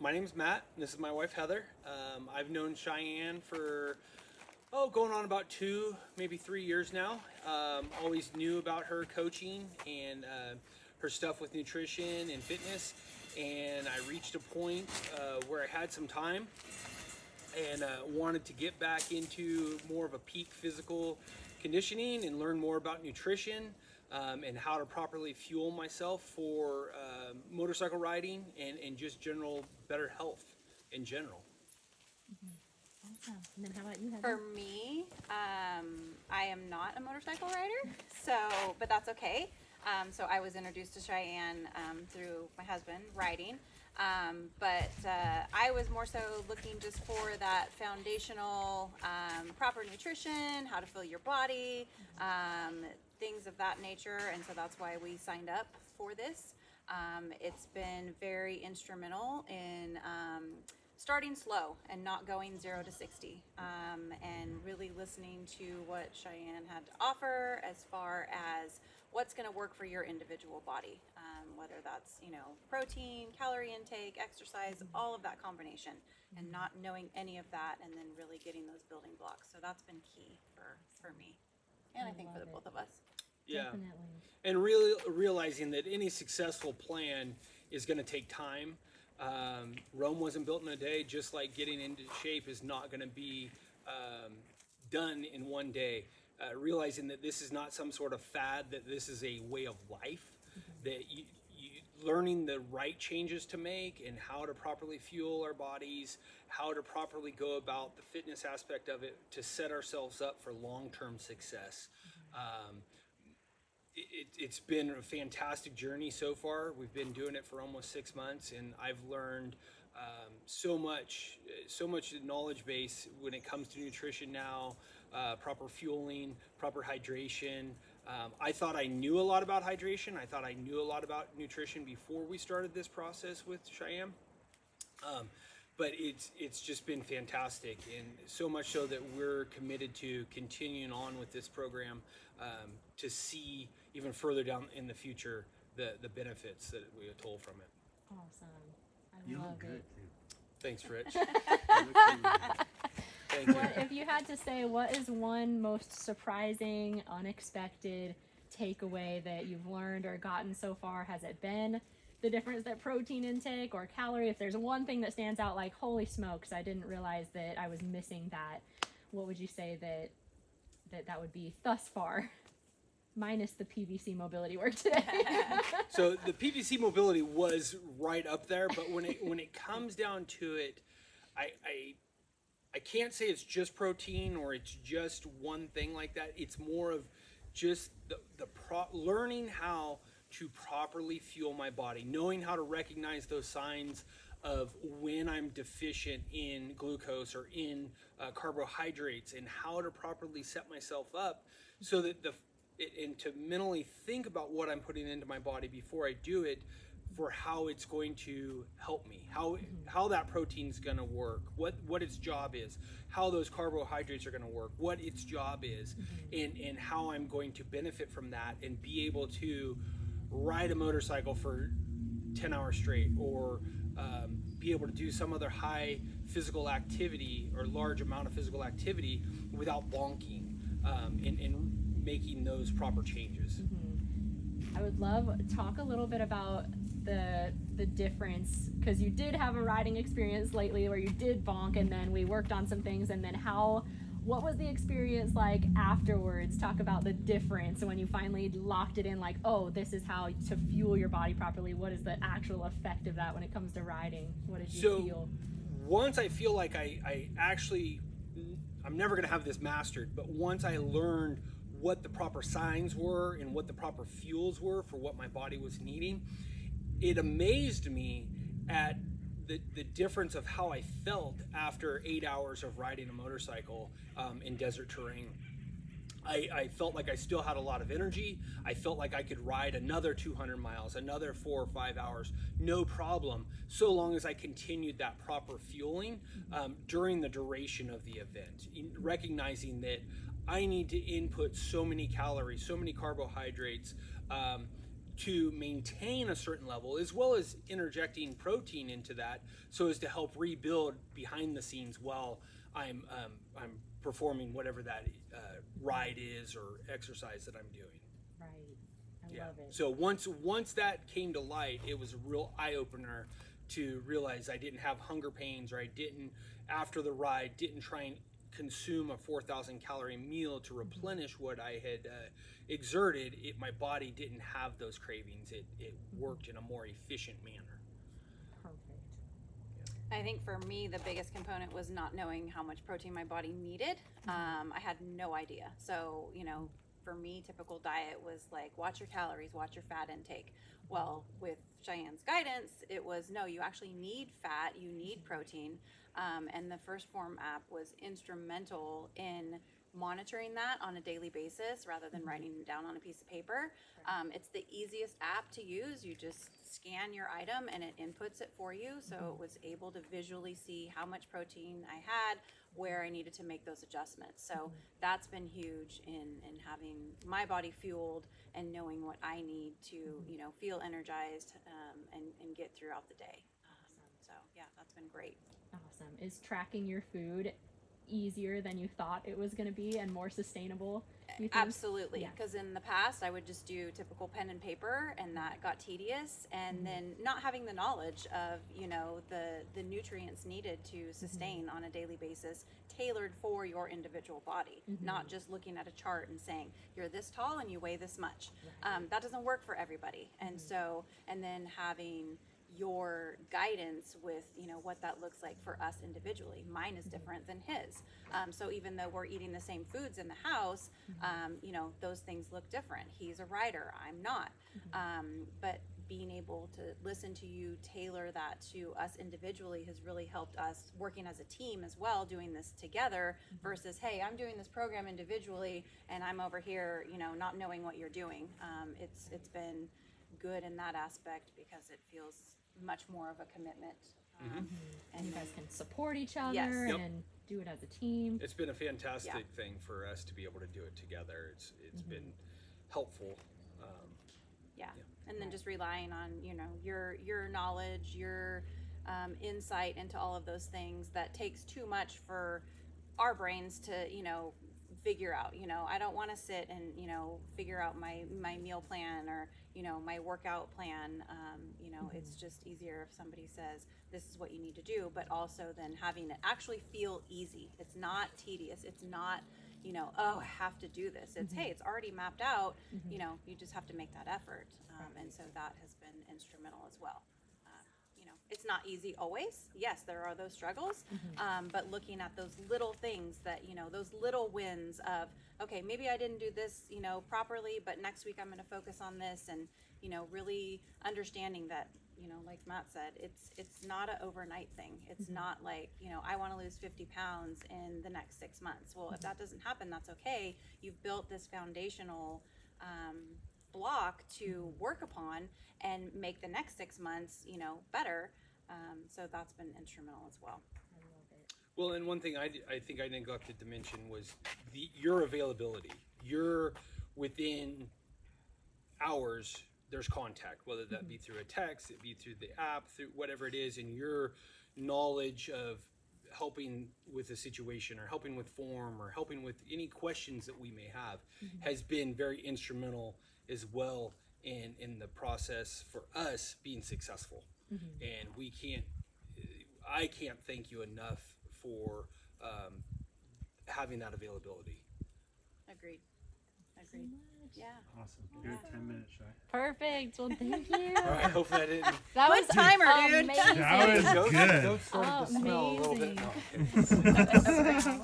My name's Matt. And this is my wife, Heather. I've known Cheyenne for, going on about 2, maybe 3 years now. Always knew about her coaching and her stuff with nutrition and fitness. And I reached a point where I had some time and wanted to get back into more of a peak physical conditioning and learn more about nutrition and how to properly fuel myself for motorcycle riding and just general better health in general. Awesome. And then how about you, Heather? For me, I am not a motorcycle rider, but that's okay. So I was introduced to Cheyenne through my husband riding, but I was more so looking just for that foundational proper nutrition, how to fill your body, things of that nature, and so that's why we signed up for this. It's been very instrumental in starting slow and not going 0 to 60, and really listening to what Cheyenne had to offer as far as what's going to work for your individual body, whether that's, protein, calorie intake, exercise, all of that combination, and not knowing any of that and then really getting those building blocks. So that's been key for me, and I think for the both of us. Yeah. Definitely. And really realizing that any successful plan is going to take time. Rome wasn't built in a day, just like getting into shape is not going to be done in one day. Realizing that this is not some sort of fad, that this is a way of life, that you learning the right changes to make and how to properly fuel our bodies, how to properly go about the fitness aspect of it to set ourselves up for long-term success. It's been a fantastic journey so far. We've been doing it for almost 6 months, and I've learned so much knowledge base when it comes to nutrition now, proper fueling, proper hydration. I thought I knew a lot about hydration. I thought I knew a lot about nutrition before we started this process with Cheyenne. But it's just been fantastic, and so much so that we're committed to continuing on with this program to see even further down in the future the benefits that we are told from it. Awesome. You I look love good it. too. Thanks, Rich. You look good. Thank you. If you had to say, what is one most surprising, unexpected takeaway that you've learned or gotten so far? Has it been the difference that protein intake or calorie? If there's one thing that stands out, like, holy smokes, I didn't realize that I was missing that, what would you say that would be thus far? Minus the PVC mobility work today. So the PVC mobility was right up there, but when it comes down to it, I can't say it's just protein or it's just one thing like that. It's more of just learning how to properly fuel my body, knowing how to recognize those signs of when I'm deficient in glucose or in carbohydrates, and how to properly set myself up so that and to mentally think about what I'm putting into my body before I do it, for how it's going to help me, how that protein's going to work, what its job is, how those carbohydrates are going to work, what its job is, and how I'm going to benefit from that and be able to ride a motorcycle for 10 hours straight, or be able to do some other high physical activity or large amount of physical activity without bonking, and making those proper changes. I would love talk a little bit about the difference, because you did have a riding experience lately where you did bonk, and then we worked on some things, and then what was the experience like afterwards? Talk about the difference when you finally locked it in, like, oh, this is how to fuel your body properly. What is the actual effect of that when it comes to riding? What did you feel? Once I feel like I'm never going to have this mastered, but once I learned what the proper signs were and what the proper fuels were for what my body was needing, it amazed me at the difference of how I felt after 8 hours of riding a motorcycle in desert terrain. I felt like I still had a lot of energy. I felt like I could ride another 200 miles, another 4 or 5 hours, no problem, so long as I continued that proper fueling during the duration of the event, recognizing that I need to input so many calories, so many carbohydrates to maintain a certain level, as well as interjecting protein into that, so as to help rebuild behind the scenes while I'm performing whatever that ride is or exercise that I'm doing. Right. I love it. So once that came to light, it was a real eye opener to realize I didn't have hunger pains, or I didn't, after the ride, didn't try and consume a 4,000 calorie meal to replenish what I had exerted. My body didn't have those cravings. It worked in a more efficient manner. Perfect. I think for me, the biggest component was not knowing how much protein my body needed. I had no idea. So, for me, typical diet was like, watch your calories, watch your fat intake. Well, with Cheyenne's guidance, it was, no, you actually need fat, you need protein. And the First Form app was instrumental in monitoring that on a daily basis rather than writing it down on a piece of paper. It's the easiest app to use. You just scan your item and it inputs it for you. So it was able to visually see how much protein I had, where I needed to make those adjustments. So that's been huge in having my body fueled and knowing what I need to, feel energized and get throughout the day. So yeah, that's been great. Awesome. Is tracking your food easier than you thought it was going to be and more sustainable, you think? Absolutely, Yeah. because in the past I would just do typical pen and paper, and that got tedious. And then not having the knowledge of the nutrients needed to sustain on a daily basis, tailored for your individual body, not just looking at a chart and saying you're this tall and you weigh this much. That doesn't work for everybody. And so, and then having your guidance with what that looks like for us individually. Mine is different than his, so even though we're eating the same foods in the house, those things look different. He's a rider, I'm not. But being able to listen to you tailor that to us individually has really helped us working as a team as well, doing this together versus, hey, I'm doing this program individually and I'm over here not knowing what you're doing. It's been good in that aspect because it feels much more of a commitment. And you guys can support each other Yes. Yep. and do it as a team. It's been a fantastic thing for us to be able to do it together. It's been helpful. And then just relying on your knowledge, your insight into all of those things that takes too much for our brains to figure out. I don't want to sit and figure out my meal plan or my workout plan. It's just easier if somebody says this is what you need to do, but also then having it actually feel easy. It's not tedious. It's not oh, I have to do this. It's hey, it's already mapped out. You just have to make that effort. And so that has been instrumental as well. It's not easy always. Yes, there are those struggles, but looking at those little things that, those little wins of, okay, maybe I didn't do this, properly, but next week I'm going to focus on this, and, really understanding that, like Matt said, it's not an overnight thing. It's not like, I want to lose 50 pounds in the next 6 months. Well, if that doesn't happen, that's okay. You've built this foundational block to work upon and make the next 6 months, better. So that's been instrumental as well. I love it. Well, and one thing I think I neglected to mention was your availability. You're within hours, there's contact, whether that be through a text, it be through the app, through whatever it is, and your knowledge of helping with a situation or helping with form or helping with any questions that we may have has been very instrumental as well in the process for us being successful. And I can't thank you enough for having that availability. Agreed. So much. Yeah. Awesome. Good 10 minutes, Shy. Perfect. Well, thank you. All right, hope that didn't. That was Good timer, dude. amazing. That was Goat good. started to smell a little bit. Amazing. No.